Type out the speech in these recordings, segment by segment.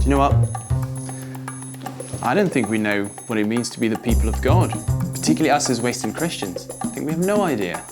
you know what? I don't think we know what it means to be the people of God, particularly us as Western Christians. I think we have no idea.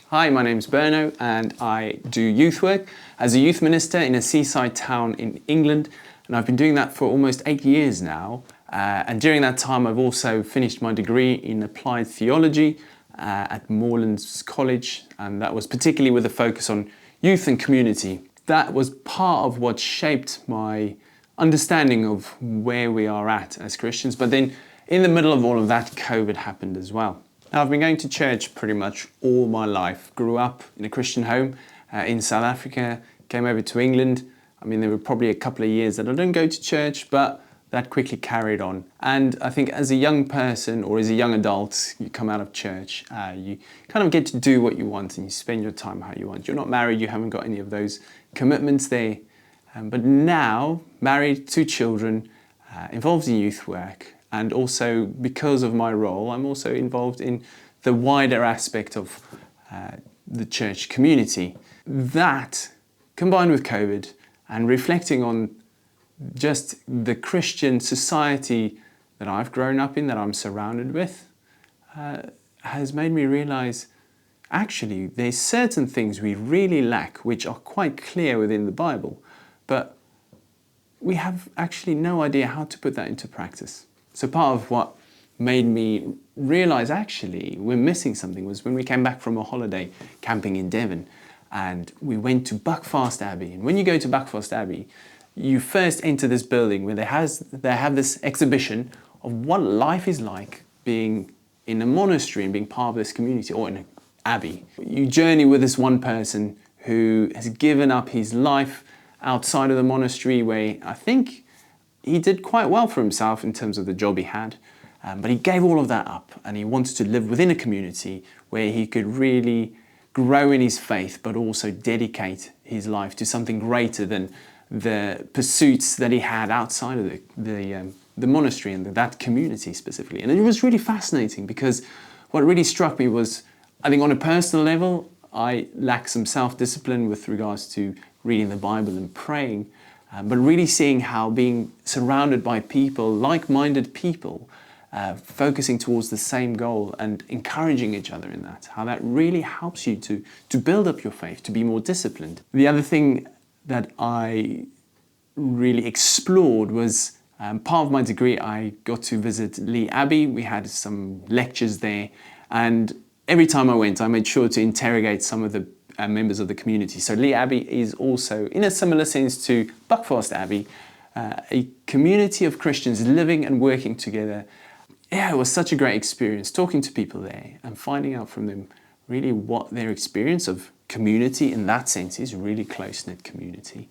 Hi, my name's Benno and I do youth work as a youth minister in a seaside town in England, and I've been doing that for almost 8 years now. And during that time I've also finished my degree in applied theology at Moorlands College, and that was particularly with a focus on youth and community. That was part of what shaped my understanding of where we are at as Christians. But then in the middle of all of that, COVID happened as well. Now, I've been going to church pretty much all my life. Grew up in a Christian home in South Africa, came over to England. I mean, there were probably a couple of years that I didn't go to church, but that quickly carried on. And I think as a young person or as a young adult, you come out of church, you kind of get to do what you want and you spend your time how you want. You're not married, you haven't got any of those commitments there. But now, married, 2 children, involved in youth work, and also because of my role, I'm also involved in the wider aspect of the church community. That, combined with COVID and reflecting on just the Christian society that I've grown up in, that I'm surrounded with, has made me realize actually there's certain things we really lack which are quite clear within the Bible, but we have actually no idea how to put that into practice. So part of what made me realize actually we're missing something was when we came back from a holiday camping in Devon and we went to Buckfast Abbey. And when you go to Buckfast Abbey, you first enter this building where they have this exhibition of what life is like being in a monastery and being part of this community, or in an abbey. You journey with this one person who has given up his life outside of the monastery, where I think he did quite well for himself in terms of the job he had, but he gave all of that up and he wanted to live within a community where he could really grow in his faith, but also dedicate his life to something greater than the pursuits that he had outside of the monastery and that community specifically. And it was really fascinating because what really struck me was, I think on a personal level, I lack some self-discipline with regards to reading the Bible and praying, but really seeing how being surrounded by people, like-minded people, focusing towards the same goal and encouraging each other in that, how that really helps you to build up your faith, to be more disciplined. The other thing that I really explored was part of my degree. I got to visit Lee Abbey. We had some lectures there, and every time I went, I made sure to interrogate some of the members of the community. So Lee Abbey is also, in a similar sense to Buckfast Abbey, a community of Christians living and working together. Yeah, it was such a great experience talking to people there and finding out from them really what their experience of community in that sense is, really close-knit community.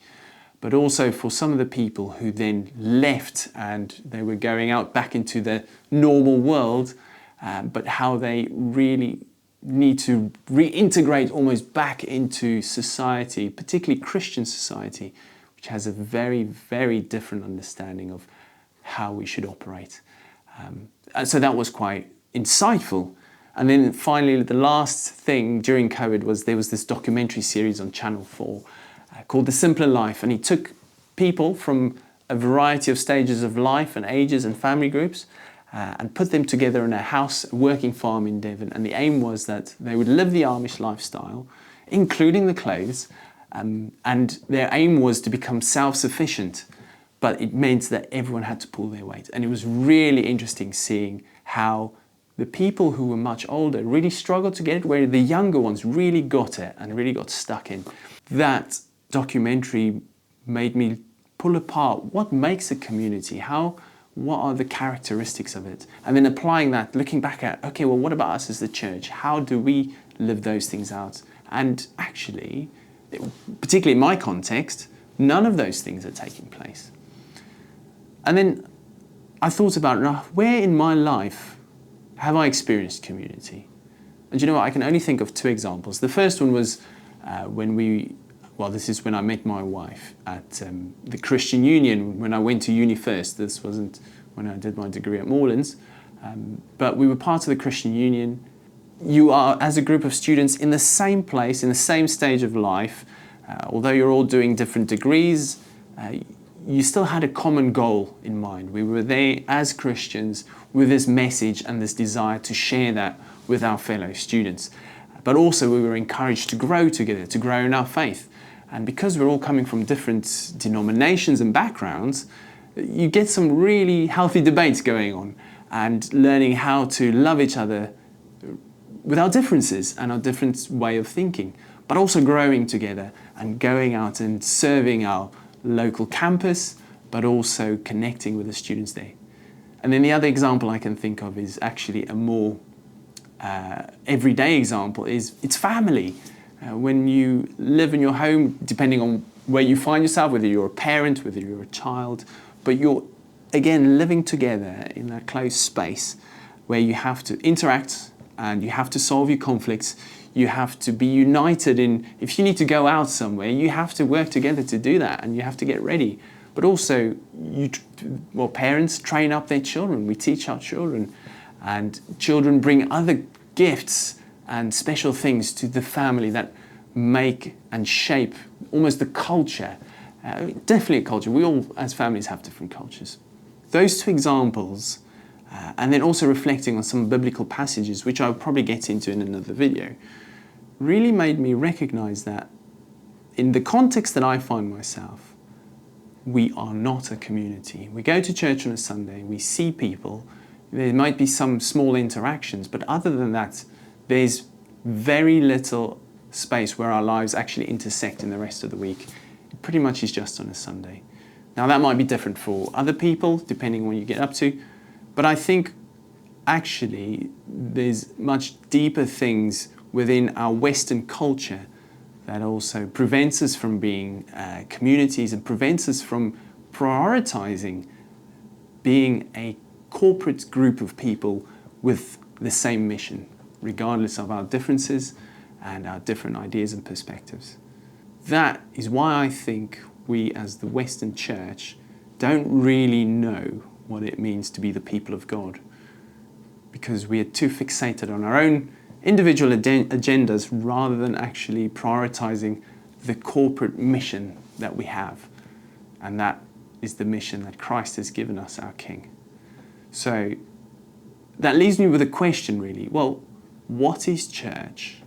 But also for some of the people who then left and they were going out back into the normal world, but how they really need to reintegrate almost back into society, particularly Christian society, which has a very, very different understanding of how we should operate. And so that was quite insightful. And then finally, the last thing during COVID was there was this documentary series on Channel 4 called The Simpler Life. And he took people from a variety of stages of life and ages and family groups and put them together in a house, a working farm in Devon. And the aim was that they would live the Amish lifestyle, including the clothes, and their aim was to become self-sufficient. But it meant that everyone had to pull their weight. And it was really interesting seeing how the people who were much older really struggled to get it, where the younger ones really got it and really got stuck in. That documentary made me pull apart what makes a community, what are the characteristics of it? And then applying that, looking back at, okay, well, what about us as the church? How do we live those things out? And actually, particularly in my context, none of those things are taking place. And then I thought about where in my life have I experienced community? And you know what, I can only think of 2 examples. The first one was this is when I met my wife at the Christian Union, when I went to uni first. This wasn't when I did my degree at Moorlands. But we were part of the Christian Union. You are, as a group of students, in the same place, in the same stage of life. Although you're all doing different degrees, you still had a common goal in mind. We were there as Christians with this message and this desire to share that with our fellow students. But also we were encouraged to grow together, to grow in our faith. And because we're all coming from different denominations and backgrounds, you get some really healthy debates going on and learning how to love each other with our differences and our different way of thinking, but also growing together and going out and serving our local campus, but also connecting with the students there. And then the other example I can think of is actually a more everyday example is it's family. When you live in your home, depending on where you find yourself, whether you're a parent, whether you're a child, but you're, again, living together in that close space where you have to interact and you have to solve your conflicts. You have to be united in, if you need to go out somewhere, you have to work together to do that and you have to get ready. But also, parents train up their children. We teach our children, and children bring other gifts and special things to the family that make and shape almost the culture. Definitely a culture. We all, as families, have different cultures. Those two examples, and then also reflecting on some biblical passages, which I'll probably get into in another video, really made me recognize that in the context that I find myself, we are not a community. We go to church on a Sunday, we see people, there might be some small interactions, but other than that, there's very little space where our lives actually intersect in the rest of the week. It pretty much is just on a Sunday. Now that might be different for other people, depending on what you get up to, but I think actually there's much deeper things within our Western culture that also prevents us from being communities and prevents us from prioritizing being a corporate group of people with the same mission, regardless of our differences and our different ideas and perspectives. That is why I think we as the Western Church don't really know what it means to be the people of God, because we are too fixated on our own individual agendas rather than actually prioritizing the corporate mission that we have. And that is the mission that Christ has given us, our King. So that leaves me with a question really. Well, what is church?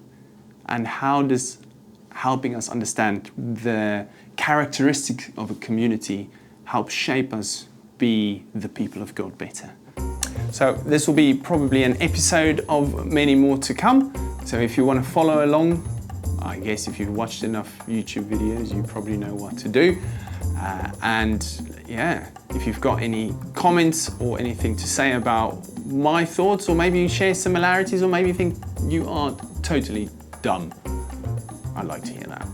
And how does helping us understand the characteristics of a community help shape us be the people of God better? So this will be probably an episode of many more to come. So if you want to follow along, I guess if you've watched enough YouTube videos, you probably know what to do. If you've got any comments or anything to say about my thoughts, or maybe you share similarities, or maybe you think you are totally dumb, I'd like to hear that.